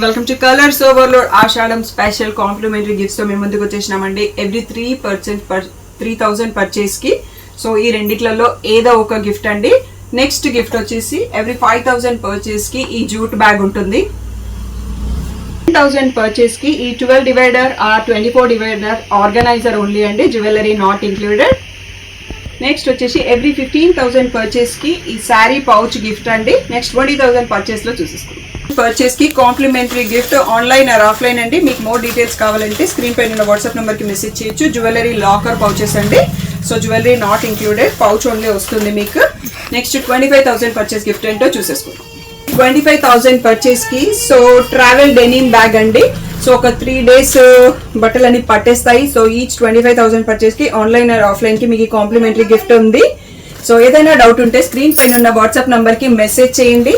Welcome to colours overload Ashadham special complimentary gifts తో మేము ముందుకు వచ్చేసినామండి. ఎవ్రీ 3,000 పర్చేస్ కి సో ఈ రెండిట్లలో ఏదో ఒక గిఫ్ట్ అండి. నెక్స్ట్ గిఫ్ట్ వచ్చేసి ఎవ్రీ 5,000 పర్చేస్ కి ఈ జూట్ బ్యాగ్ ఉంటుంది. 10,000 పర్చేస్ కి ఈ 12 divider or 24 divider organiser only అండి, జ్యువెలరీ నాట్ ఇంక్లూడెడ్. నెక్స్ట్ వచ్చేసి ఎవ్రీ 15,000 పర్చేస్ కి ఈ శారీ పౌచ్ గిఫ్ట్ అండి. నెక్స్ట్ 20,000 పర్చేస్ లో చూసేసుకుందాం. పర్చేస్ కి complimentary gift online or offline అండి. మీకు మోర్ డీటెయిల్స్ కావాలంటే స్క్రీన్ పైన ఉన్న వాట్సాప్ నెంబర్ కి మెసేజ్ చేయొచ్చు. జ్యువెలరీ లాకర్ పౌచెస్ అండి. So jewellery not included, pouch only వస్తుంది మీకు. నెక్స్ట్ 25,000 పర్చేస్ గిఫ్ట్ ఏంటో చూసేసుకుందాం. 25,000 పర్చేస్ కి సో ట్రావెల్ డెనిమ్ బ్యాగ్ అండి. సో ఒక 3 days బట్టలన్నీ పట్టేస్తాయి. సో ఈచ్ 25,000 పర్చేస్ కి ఆన్లైన్ ఆర్ ఆఫ్లైన్ కి మీకు కాంప్లిమెంటరీ గిఫ్ట్ ఉంది. సో ఏదైనా డౌట్ ఉంటే స్క్రీన్ పైన ఉన్న వాట్సాప్ నంబర్ కి మెసేజ్ చేయండి.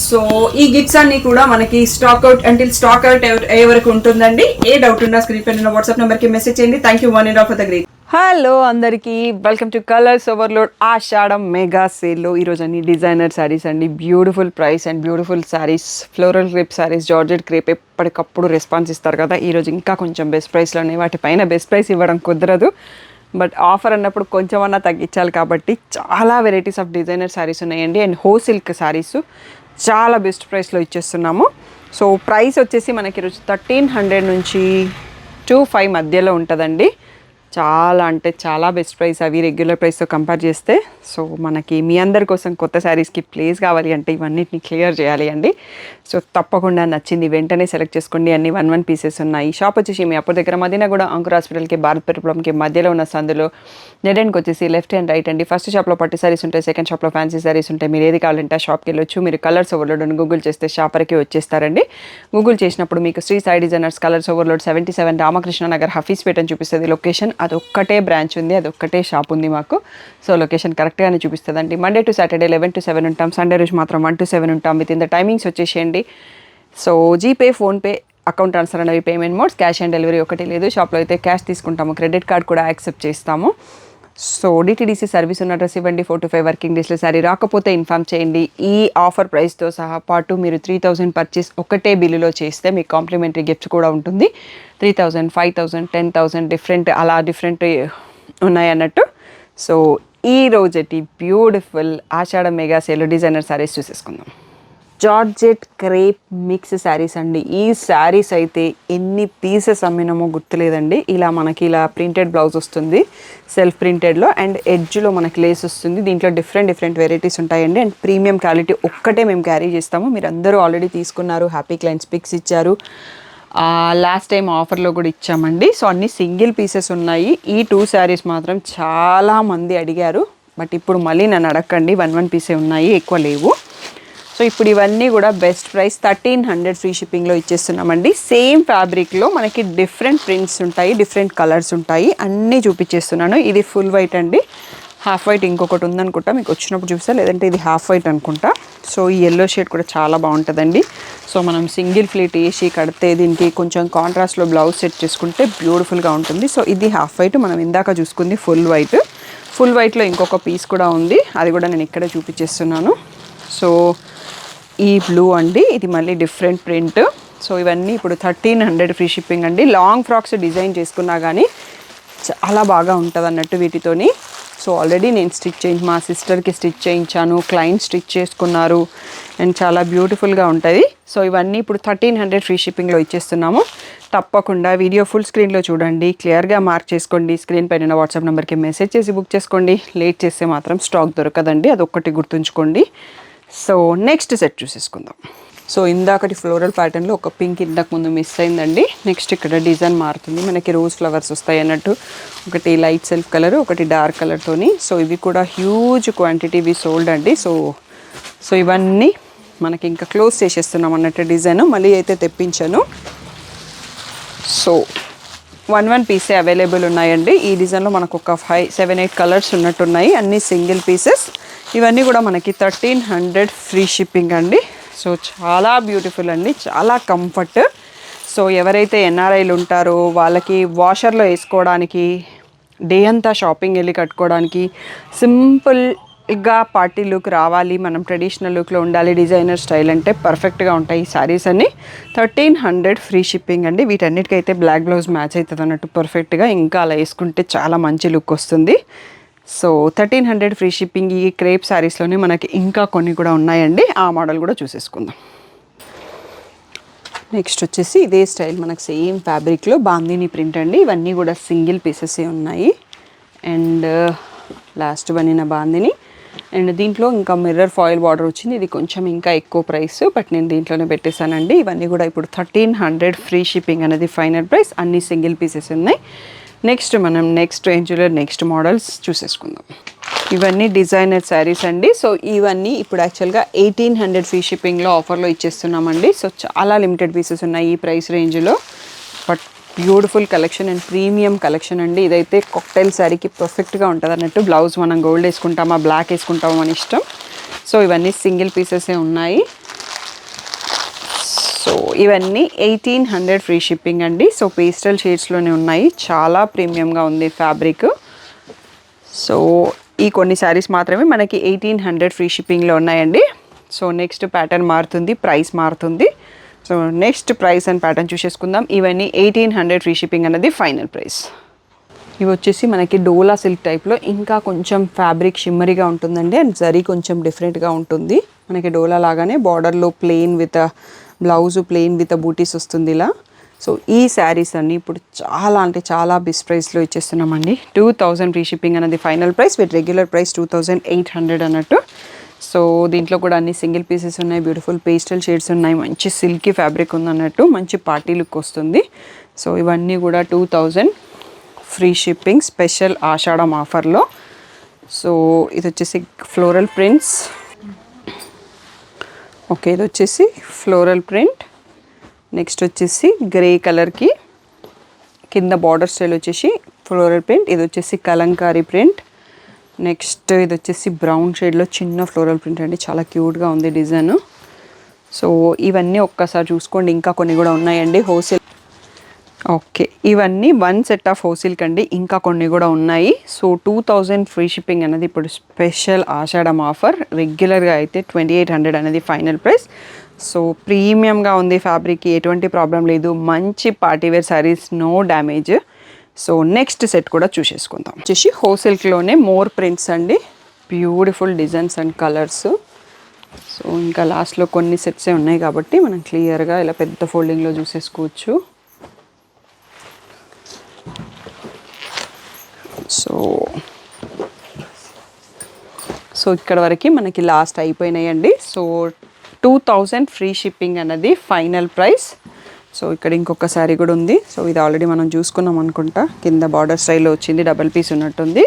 సో ఈ గిఫ్ట్స్ అన్ని కూడా మనకి స్టాక్ అవుట్ అయ్యే వరకు ఉంటుందండి. ఏ డౌట్ ఉన్నా స్క్రీన్ పైన ఉన్న వాట్సాప్ నంబర్ కి మెసేజ్ చేయండి. Thank you one and all for the great. Hello అందరికీ, welcome to colours overload Ashadham mega సేల్లో ఈరోజు అన్ని డిజైనర్ శారీస్ అండి. Beautiful price and beautiful saris, floral crepe saris, georgette crepe ఎప్పటికప్పుడు రెస్పాన్స్ ఇస్తారు కదా. ఈరోజు ఇంకా కొంచెం బెస్ట్ ప్రైస్లోనే, వాటిపైన బెస్ట్ ప్రైస్ ఇవ్వడం కుదరదు, బట్ ఆఫర్ అన్నప్పుడు కొంచెం అన్నా తగ్గించాలి కాబట్టి చాలా వెరైటీస్ ఆఫ్ డిజైనర్ శారీస్ ఉన్నాయండి. అండ్ హో సిల్క్ శారీస్ చాలా బెస్ట్ ప్రైస్లో ఇచ్చేస్తున్నాము. సో ప్రైస్ వచ్చేసి మనకి ఈరోజు 1,300 నుంచి 2,500 మధ్యలో ఉంటుందండి. చాలా అంటే చాలా బెస్ట్ ప్రైస్ అవి రెగ్యులర్ ప్రైస్తో కంపేర్ చేస్తే. సో మనకి మీ అందరి కోసం కొత్త శారీస్కి ప్లేస్ కావాలి అంటే ఇవన్నిటిని క్లియర్ చేయాలి అండి. సో తప్పకుండా నచ్చింది వెంటనే సెలెక్ట్ చేసుకోండి. అన్ని 1 పీసెస్ ఉన్నాయి. షాప్ వచ్చేసి మీ అప్పుడు దగ్గర మదీనా కూడా అంకుర్ హాస్పిటల్కి భారత్ పెట్రోల్కి మధ్యలో ఉన్న సందులో నెడెన్కి వచ్చేసి లెఫ్ట్ అండ్ రైట్ అండి. ఫస్ట్ షాప్లో పట్టు శారీస్ ఉంటాయి, సెకండ్ షాప్లో ఫ్యాన్సీ శారీస్ ఉంటాయి. మీరు ఏది కావాలంటే ఆ షాప్కి వెళ్ళొచ్చు. మీరు కలర్స్ ఓవర్లోడ్ అని గూగుల్ చేస్తే షాపర్కి వచ్చేస్తారండి. గూగుల్ చేసినప్పుడు మీకు Shri Sai designers colours overload 77 Ramakrishna Nagar Hafeezpet అని చూపిస్తుంది లొకేషన్. అదొక్కటే బ్రాంచ్ ఉంది, అదొక్కటే షాప్ ఉంది మాకు. సో లొకేషన్ కరెక్ట్గానే చూపిస్తుందండి. మండే టు సాటర్డే 11 to 7 ఉంటాం, సండే రోజు మాత్రం 1 to 7 ఉంటాం. విత్ ఇన్ ద టైమింగ్స్ వచ్చేసేయండి. So GPay, PhonePe, account transfer అనేవి payment modes. Cash on delivery ఒకటి లేదు. షాప్లో అయితే క్యాష్ తీసుకుంటాము, క్రెడిట్ కార్డ్ కూడా యాక్సెప్ట్ చేస్తాము. సో డిటీడీసీ సర్వీస్ ఉన్న అడ్రస్ ఇవ్వండి. 4 to 5 వర్కింగ్ డేస్లో సారీ రాకపోతే ఇన్ఫామ్ చేయండి. ఈ ఆఫర్ ప్రైస్తో సహా పాటు మీరు 3,000 పర్చేస్ ఒకటే బిల్లులో చేస్తే మీకు కాంప్లిమెంటరీ గిఫ్ట్స్ కూడా ఉంటుంది. 3,000, 5,000, 10,000 డిఫరెంట్ ఉన్నాయి అన్నట్టు. సో ఈ రోజటి beautiful Ashadham mega sale designer saris చూసేసుకుందాం. జార్జెట్ క్రేప్ మిక్స్ శారీస్ అండి. ఈ శారీస్ అయితే ఎన్ని పీసెస్ అమ్మినామో గుర్తులేదండి. మనకి ఇలా ప్రింటెడ్ బ్లౌజ్ వస్తుంది సెల్ఫ్ ప్రింటెడ్లో, అండ్ ఎడ్జ్లో మనకి లేస్ వస్తుంది. దీంట్లో డిఫరెంట్ వెరైటీస్ ఉంటాయండి. అండ్ ప్రీమియం క్వాలిటీ ఒక్కటే మేము క్యారీ చేస్తాము. మీరు అందరూ ఆల్రెడీ తీసుకున్నారు, హ్యాపీ క్లయింట్స్ పిక్స్ ఇచ్చారు. లాస్ట్ టైం ఆఫర్లో కూడా ఇచ్చామండి. సో అన్ని సింగిల్ పీసెస్ ఉన్నాయి. ఈ 2 శారీస్ మాత్రం చాలామంది అడిగారు, బట్ ఇప్పుడు మళ్ళీ నన్ను అడగండి, 1 పీసే ఉన్నాయి, ఎక్కువ లేవు. సో ఇప్పుడు ఇవన్నీ కూడా బెస్ట్ ప్రైస్ 1,300 ఫ్రీ షిప్పింగ్లో ఇచ్చేస్తున్నామండి. సేమ్ ఫ్యాబ్రిక్లో మనకి డిఫరెంట్ ప్రింట్స్ ఉంటాయి, డిఫరెంట్ కలర్స్ ఉంటాయి, అన్నీ చూపించేస్తున్నాను. ఇది ఫుల్ వైట్ అండి, హాఫ్ వైట్ ఇంకొకటి ఉందనుకుంటా, మీకు వచ్చినప్పుడు చూపిస్తా, లేదంటే ఇది హాఫ్ వైట్ అనుకుంటా. సో ఈ ఎల్లో షేడ్ కూడా చాలా బాగుంటుందండి. సో మనం సింగిల్ ఫ్లీట్ వేసి కడితే దీనికి కొంచెం కాంట్రాస్ట్లో బ్లౌజ్ సెట్ చేసుకుంటే బ్యూటిఫుల్గా ఉంటుంది. సో ఇది హాఫ్ వైట్, మనం ఇందాక చూసుకుంది ఫుల్ వైట్. ఫుల్ వైట్లో ఇంకొక పీస్ కూడా ఉంది, అది కూడా నేను ఇక్కడే చూపించేస్తున్నాను. సో ఈ బ్లూ అండి, ఇది మళ్ళీ డిఫరెంట్ ప్రింట్. సో ఇవన్నీ ఇప్పుడు 1,300 ఫ్రీ షిప్పింగ్ అండి. లాంగ్ ఫ్రాక్స్ డిజైన్ చేసుకున్నా కానీ చాలా బాగా ఉంటుంది అన్నట్టు వీటితోని. సో ఆల్రెడీ నేను మా సిస్టర్కి స్టిచ్ చేయించాను, క్లయింట్ స్టిచ్ చేసుకున్నారు, అండ్ చాలా బ్యూటిఫుల్గా ఉంటుంది. సో ఇవన్నీ ఇప్పుడు 1,300 ఫ్రీ షిప్పింగ్లో ఇచ్చేస్తున్నాము. తప్పకుండా వీడియో ఫుల్ స్క్రీన్లో చూడండి, క్లియర్గా మార్క్ చేసుకోండి. స్క్రీన్ పైన వాట్సాప్ నెంబర్కి మెసేజ్ చేసి బుక్ చేసుకోండి. లేట్ చేస్తే మాత్రం స్టాక్ దొరకదండి, అదొక్కటి గుర్తుంచుకోండి. సో నెక్స్ట్ సెట్ చూసేసుకుందాం. సో ఇందాకటి ఫ్లోరల్ ప్యాటర్న్లో ఒక పింక్ ఇంతకు ముందు మిస్ అయిందండి. నెక్స్ట్ ఇక్కడ డిజైన్ మారుతుంది, మనకి రోజ్ ఫ్లవర్స్ వస్తాయి అన్నట్టు. ఒకటి లైట్ సెల్ఫ్ కలర్, ఒకటి డార్క్ కలర్తోని. సో ఇవి కూడా హ్యూజ్ క్వాంటిటీ ఇవి సోల్డ్ అండి. సో ఇవన్నీ మనకి ఇంకా క్లోజ్ చేసేస్తున్నాం అన్నట్టు డిజైన్. మళ్ళీ అయితే తెప్పించాను. సో 1 పీసే అవైలబుల్ ఉన్నాయండి. ఈ డిజైన్లో మనకు ఒక 5, 7, 8 కలర్స్ ఉన్నట్టున్నాయి, అన్నీ సింగిల్ పీసెస్. ఇవన్నీ కూడా మనకి 1,300 ఫ్రీ షిప్పింగ్ అండి. సో చాలా బ్యూటిఫుల్ అండి, చాలా కంఫర్ట్. సో ఎవరైతే ఎన్ఆర్ఐలు ఉంటారో వాళ్ళకి వాషర్లో వేసుకోవడానికి, డే అంతా షాపింగ్ వెళ్ళి కట్టుకోవడానికి, సింపుల్ ఇంకా పార్టీ లుక్ రావాలి, మనం ట్రెడిషనల్ లుక్లో ఉండాలి, డిజైనర్ స్టైల్ అంటే పర్ఫెక్ట్గా ఉంటాయి ఈ శారీస్ అన్ని. 1300 ఫ్రీ షిప్పింగ్ అండి. వీటన్నిటికైతే బ్లాక్ బ్లౌజ్ మ్యాచ్ అవుతుంది అన్నట్టు పర్ఫెక్ట్గా. ఇంకా అలా వేసుకుంటే చాలా మంచి లుక్ వస్తుంది. So 1300 free shipping. ఈ క్రేప్ శారీస్లోనే మనకి ఇంకా కొన్ని కూడా ఉన్నాయండి, ఆ మోడల్ కూడా చూసేసుకుందాం. నెక్స్ట్ వచ్చేసి ఇదే స్టైల్ మనకు సేమ్ ఫ్యాబ్రిక్లో బాందిని ప్రింట్ అండి. ఇవన్నీ కూడా సింగిల్ పీసెసే ఉన్నాయి. అండ్ లాస్ట్ బనిన బాందిని. అండ్ దీంట్లో ఇంకా మిర్రర్ ఫాయిల్ బార్డర్ వచ్చింది. ఇది కొంచెం ఇంకా ఎక్కువ ప్రైస్, బట్ నేను దీంట్లోనే పెట్టేశానండి. ఇవన్నీ కూడా ఇప్పుడు 1300 ఫ్రీ షిప్పింగ్ అనేది ఫైనల్ ప్రైస్. అన్ని సింగిల్ పీసెస్ ఉన్నాయి. నెక్స్ట్ మనం నెక్స్ట్ రేంజ్లో నెక్స్ట్ మోడల్స్ చూసేసుకుందాం. ఇవన్నీ డిజైనర్ శారీస్ అండి. సో ఇవన్నీ ఇప్పుడు యాక్చువల్గా 1800 ఫ్రీ షిప్పింగ్లో ఆఫర్లో ఇచ్చేస్తున్నామండి. సో చాలా లిమిటెడ్ పీసెస్ ఉన్నాయి ఈ ప్రైస్ రేంజ్లో, but beautiful collection and premium collection అండి. ఇదైతే కాక్టైల్ శారీకి పర్ఫెక్ట్గా ఉంటుంది అన్నట్టు. బ్లౌజ్ మనం గోల్డ్ వేసుకుంటామా బ్లాక్ వేసుకుంటామా మన ఇష్టం. సో ఇవన్నీ సింగిల్ పీసెసే ఉన్నాయి. సో ఇవన్నీ 1800 ఫ్రీ షిప్పింగ్ అండి. సో పేస్టల్ షేడ్స్లోనే ఉన్నాయి. చాలా ప్రీమియంగా ఉంది ఫ్యాబ్రిక్. సో ఈ కొన్ని శారీస్ మాత్రమే మనకి 1800 ఫ్రీ షిప్పింగ్లో ఉన్నాయండి. సో నెక్స్ట్ ప్యాటర్న్ మారుతుంది, ప్రైస్ మారుతుంది. So next price and pattern చూసేసుకుందాం. ఇవన్నీ 1800 ఫ్రీ షిప్పింగ్ అనేది ఫైనల్ ప్రైస్. ఇవి వచ్చేసి మనకి డోలా సిల్క్ టైప్లో ఇంకా కొంచెం ఫ్యాబ్రిక్ షిమ్మరీగా ఉంటుందండి. అండ్ జరీ కొంచెం డిఫరెంట్గా ఉంటుంది. మనకి డోలా లాగానే బార్డర్లో plain with blouse plain with బూటీస్ వస్తుంది ఇలా. సో ఈ శారీస్ అన్నీ ఇప్పుడు చాలా అంటే చాలా బెస్ట్ ప్రైస్లో ఇచ్చేస్తున్నామండి. 2000 ఫ్రీ షిప్పింగ్ అనేది final price. With regular price 2800 అన్నట్టు. సో దీంట్లో కూడా అన్ని సింగిల్ పీసెస్ ఉన్నాయి. బ్యూటిఫుల్ పేస్టల్ షేడ్స్ ఉన్నాయి. మంచి సిల్కీ ఫ్యాబ్రిక్ ఉందన్నట్టు. మంచి పార్టీ లుక్ వస్తుంది. సో ఇవన్నీ కూడా 2000 ఫ్రీ షిప్పింగ్ స్పెషల్ ఆషాఢం ఆఫర్లో. సో ఇది వచ్చేసి ఫ్లోరల్ ప్రింట్స్. ఓకే, ఇది వచ్చేసి ఫ్లోరల్ ప్రింట్. నెక్స్ట్ వచ్చేసి గ్రే కలర్కి కింద బార్డర్ స్టైల్ వచ్చేసి ఫ్లోరల్ ప్రింట్. ఇది వచ్చేసి కలంకారీ ప్రింట్. నెక్స్ట్ ఇది వచ్చేసి బ్రౌన్ షేడ్లో చిన్న ఫ్లోరల్ ప్రింట్ అండి. చాలా క్యూట్గా ఉంది డిజైన్. సో ఇవన్నీ ఒక్కసారి చూసుకోండి. ఇంకా కొన్ని కూడా ఉన్నాయండి హోల్సేల్. ఓకే, ఇవన్నీ 1 సెట్ ఆఫ్ హోల్సేల్కి అండి. ఇంకా కొన్ని కూడా ఉన్నాయి. సో 2000 ఫ్రీ షిప్పింగ్ అనేది ఇప్పుడు స్పెషల్ ఆషాఢం ఆఫర్. రెగ్యులర్గా అయితే 2800 అనేది ఫైనల్ ప్రైస్. సో ప్రీమియంగా ఉంది ఫ్యాబ్రిక్కి, ఎటువంటి ప్రాబ్లం లేదు. మంచి partywear saris, no damage. So next set కూడా చూసేసుకుందాం. వచ్చేసి హోల్సేల్లోనే మోర్ ప్రింట్స్ అండి. Beautiful designs and colours. So ఇంకా లాస్ట్లో కొన్ని సెట్సే ఉన్నాయి కాబట్టి మనం క్లియర్గా ఇలా పెద్ద ఫోల్డింగ్లో చూసేసుకోవచ్చు. సో ఇక్కడ వరకు మనకి లాస్ట్ అయిపోయినాయండి. సో 2000 ఫ్రీ షిప్పింగ్ అన్నది ఫైనల్ ప్రైస్. సో ఇక్కడ ఇంకొక శారీ కూడా ఉంది. సో ఇది ఆల్రెడీ మనం చూసుకున్నాం అనుకుంటా. కింద బార్డర్ స్టైల్లో వచ్చింది, డబల్ పీస్ ఉన్నట్టుంది.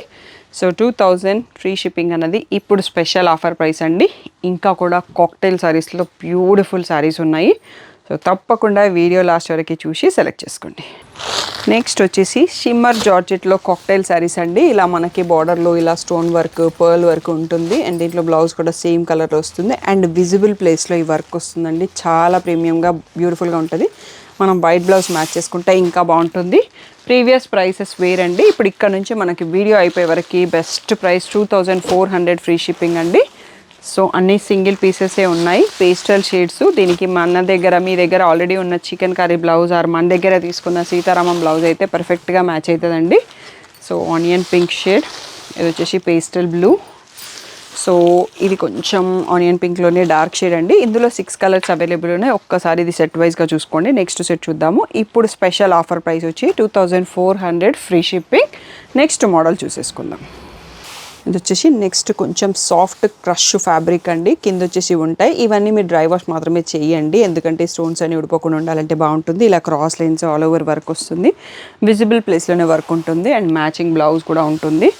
సో 2000 ఫ్రీ షిప్పింగ్ అన్నది ఇప్పుడు స్పెషల్ ఆఫర్ ప్రైస్ అండి. ఇంకా కూడా కాక్టైల్ శారీస్లో బ్యూటిఫుల్ శారీస్ ఉన్నాయి. సో తప్పకుండా వీడియో లాస్ట్ వరకు చూసి సెలెక్ట్ చేసుకోండి. నెక్స్ట్ వచ్చేసి షిమ్మర్ జార్జెట్లో కాక్టైల్ శారీస్ అండి. ఇలా మనకి బార్డర్లో ఇలా స్టోన్ వర్క్, పర్ల్ వర్క్ ఉంటుంది. అండ్ దీంట్లో బ్లౌజ్ కూడా సేమ్ కలర్ వస్తుంది. అండ్ విజిబుల్ ప్లేస్లో ఈ వర్క్ వస్తుందండి. చాలా ప్రీమియంగా బ్యూటిఫుల్గా ఉంటుంది. మనం వైట్ బ్లౌజ్ మ్యాచ్ చేసుకుంటే ఇంకా బాగుంటుంది. ప్రీవియస్ ప్రైసెస్ వేరండి. ఇప్పుడు ఇక్కడ నుంచి మనకి వీడియో అయిపోయే వరకు బెస్ట్ ప్రైస్ 2400 ఫ్రీ షిప్పింగ్ అండి. సో అన్ని సింగిల్ పీసెసే ఉన్నాయి. Pastel shades. దీనికి మన దగ్గర మీ దగ్గర ఆల్రెడీ ఉన్న చికెన్ కర్రీ బ్లౌజ్ ఆర్ మన దగ్గర తీసుకున్న సీతారామం బ్లౌజ్ అయితే పర్ఫెక్ట్గా మ్యాచ్ అవుతుందండి. So onion pink shade. ఇది వచ్చేసి పేస్టల్ బ్లూ. సో ఇది కొంచెం ఆనియన్ పింక్లోనే డార్క్ షేడ్ అండి. ఇందులో 6 కలర్స్ అవైలబుల్ ఉన్నాయి. ఒక్కసారి ఇది సెట్ వైజ్గా చూసుకోండి. నెక్స్ట్ సెట్ చూద్దాము. ఇప్పుడు స్పెషల్ ఆఫర్ ప్రైస్ వచ్చి 2400 ఫ్రీ షిప్పింగ్. నెక్స్ట్ మోడల్ చూసేసుకుందాం. ఇది వచ్చేసి నెక్స్ట్ కొంచెం సాఫ్ట్ క్రష్ ఫ్యాబ్రిక్ అండి. కింద వచ్చేసి ఉంటాయి. ఇవన్నీ మీరు డ్రై వాష్ మాత్రమే చేయండి, ఎందుకంటే స్టోన్స్ అన్ని ఉడిపోకుండా ఉండాలంటే బాగుంటుంది. ఇలా cross lines all over work వస్తుంది. విజిబుల్ ప్లేస్లోనే వర్క్ ఉంటుంది. అండ్ మ్యాచింగ్ బ్లౌజ్ కూడా ఉంటుంది.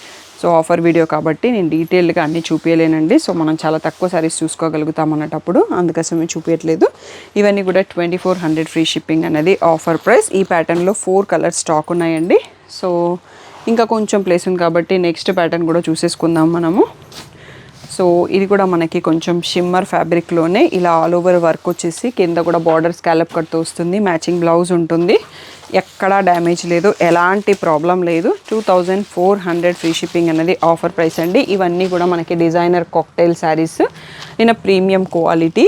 సో ఆఫర్ వీడియో కాబట్టి నేను డీటెయిల్గా అన్నీ చూపించలేనండి. సో మనం చాలా తక్కువ సారీస్ చూసుకోగలుగుతాం అన్నటప్పుడు, అందుకోసమే చూపించట్లేదు. ఇవన్నీ కూడా 2400 ఫ్రీ షిప్పింగ్ అనేది ఆఫర్ ప్రైస్. ఈ ప్యాటర్న్లో 4 కలర్స్ స్టాక్ ఉన్నాయండి. సో ఇంకా కొంచెం ప్లేస్ ఉంది కాబట్టి నెక్స్ట్ ప్యాటర్న్ కూడా చూసేసుకుందాం మనము. సో ఇది కూడా మనకి కొంచెం షిమ్మర్ ఫ్యాబ్రిక్లోనే ఇలా ఆల్ ఓవర్ వర్క్ వచ్చేసి కింద కూడా బార్డర్ స్కాలప్ కట్తో వస్తుంది. మ్యాచింగ్ బ్లౌజ్ ఉంటుంది. ఎక్కడా డ్యామేజ్ లేదు, ఎలాంటి ప్రాబ్లం లేదు. 2400 ఫ్రీ షిప్పింగ్ అనేది ఆఫర్ ప్రైస్ అండి. ఇవన్నీ కూడా మనకి designer cocktail saris in premium quality.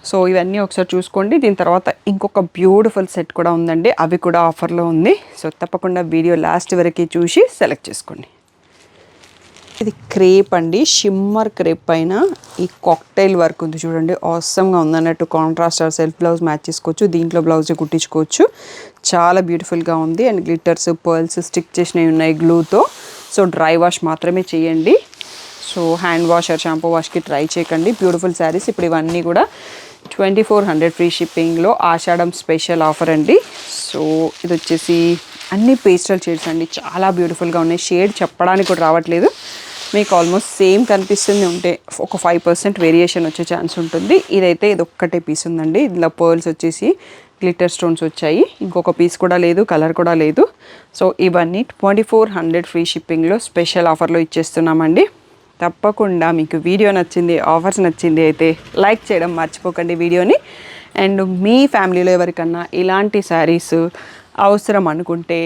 So ఇవన్నీ ఒకసారి చూసుకోండి. దీని తర్వాత ఇంకొక బ్యూటిఫుల్ సెట్ కూడా ఉందండి, అవి కూడా ఆఫర్లో ఉంది. సో తప్పకుండా వీడియో లాస్ట్ వరకు చూసి సెలెక్ట్ చేసుకోండి. ఇది క్రేప్ అండి, షిమ్మర్ క్రేప్ పైన ఈ కాక్టైల్ వర్క్ ఉంది చూడండి, ఆసమ్గా ఉందన్నట్టు. Contrast or self blouse match చేసుకోవచ్చు, దీంట్లో బ్లౌజ్ కుట్టించుకోవచ్చు. చాలా బ్యూటిఫుల్గా ఉంది. అండ్ గ్లిటర్స్ పర్ల్స్ స్టిక్ చేసినవి ఉన్నాయి గ్లూతో. సో డ్రై వాష్ మాత్రమే చేయండి. So hand wash or shampoo వాష్కి ట్రై చేయకండి. బ్యూటిఫుల్ శారీస్. ఇప్పుడు ఇవన్నీ కూడా 2400 ఫ్రీ షిప్పింగ్లో ఆషాఢం స్పెషల్ ఆఫర్ అండి. సో ఇది వచ్చేసి అన్ని పేస్టల్ షేడ్స్ అండి, చాలా బ్యూటిఫుల్గా ఉన్నాయి. షేడ్ చెప్పడానికి కూడా రావట్లేదు, మీకు ఆల్మోస్ట్ సేమ్ కనిపిస్తుంది. ఉంటే ఒక 5% వేరియేషన్ వచ్చే ఛాన్స్ ఉంటుంది. ఇదైతే ఇది ఒక్కటే పీస్ ఉందండి. ఇందులో పర్ల్స్ వచ్చేసి గ్లిటర్ స్టోన్స్ వచ్చాయి. ఇంకొక పీస్ కూడా లేదు, కలర్ కూడా లేదు. సో ఇవన్నీ 2400 ఫ్రీ షిప్పింగ్లో స్పెషల్ ఆఫర్లో ఇచ్చేస్తున్నామండి. తప్పకుండా మీకు వీడియో నచ్చింది, ఆఫర్స్ నచ్చింది అయితే లైక్ చేయడం మర్చిపోకండి వీడియోని. అండ్ మీ ఫ్యామిలీలో ఎవరికన్నా ఇలాంటి శారీస్ అవసరం అనుకుంటే,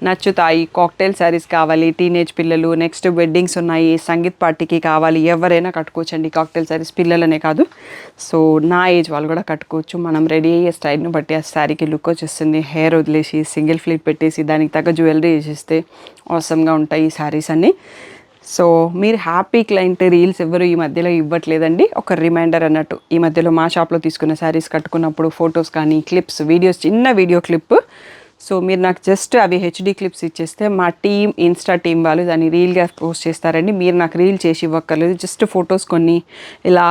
నచ్చుతాయి, కాక్టైల్ శారీస్ కావాలి, టీనేజ్ పిల్లలు, నెక్స్ట్ వెడ్డింగ్స్ ఉన్నాయి, సంగీత్ పార్టీకి కావాలి, ఎవరైనా కట్టుకోవచ్చండి కాక్టైల్ శారీస్. పిల్లలనే కాదు, సో నా ఏజ్ వాళ్ళు కూడా కట్టుకోవచ్చు. మనం రెడీ అయ్యే స్టైల్ని బట్టి ఆ శారీకి లుక్ వచ్చేస్తుంది. హెయిర్ వదిలేసి సింగిల్ ఫ్లీట్ పెట్టేసి దానికి తగ్గ జ్యువెలరీ వేసేస్తే ఆసమ్గా ఉంటాయి ఈ శారీస్ అన్నీ. సో మీరు హ్యాపీ క్లయింట్ రీల్స్ ఎవరు ఈ మధ్యలో ఇవ్వట్లేదండి, ఒక రిమైండర్ అన్నట్టు. ఈ మధ్యలో మా షాప్లో తీసుకున్న శారీస్ కట్టుకున్నప్పుడు ఫొటోస్ కానీ క్లిప్స్, వీడియోస్, చిన్న వీడియో క్లిప్, సో మీరు నాకు జస్ట్ అవి హెచ్డి క్లిప్స్ ఇచ్చేస్తే మా టీమ్, ఇన్స్టా టీమ్ వాళ్ళు దాన్ని రీల్గా పోస్ట్ చేస్తారండి. మీరు నాకు రీల్ చేసి ఇవ్వక్కర్లేదు, జస్ట్ ఫొటోస్ కొన్ని ఇలా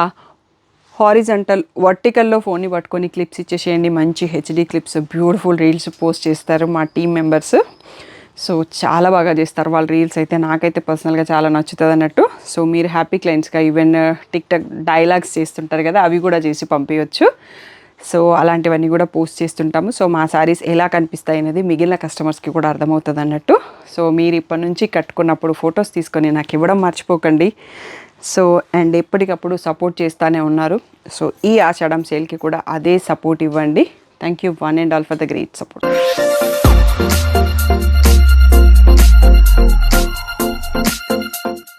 హారిజంటల్ వర్టికల్లో ఫోన్ని పట్టుకొని క్లిప్స్ ఇచ్చేసేయండి. మంచి HD clips, beautiful reels post చేస్తారు మా టీమ్ మెంబర్స్. సో చాలా బాగా చేస్తారు వాళ్ళ రీల్స్ అయితే, నాకైతే పర్సనల్గా చాలా నచ్చుతుంది అన్నట్టు. సో మీరు హ్యాపీ క్లయింట్స్గా ఈవెన్ టిక్టాక్ డైలాగ్స్ చేస్తుంటారు కదా, అవి కూడా చేసి పంపించవచ్చు. సో అలాంటివన్నీ కూడా పోస్ట్ చేస్తుంటాము. సో మా శారీస్ ఎలా కనిపిస్తాయి అనేది మిగిలిన కస్టమర్స్కి కూడా అర్థమవుతుంది అన్నట్టు. సో మీరు ఇప్పటి నుంచి కట్టుకున్నప్పుడు ఫొటోస్ తీసుకొని నాకు ఇవ్వడం మర్చిపోకండి. సో అండ్ ఎప్పటికప్పుడు సపోర్ట్ చేస్తూనే ఉన్నారు. సో ఈ ఆషాఢం సేల్కి కూడా అదే సపోర్ట్ ఇవ్వండి. Thank you one and all for the great support.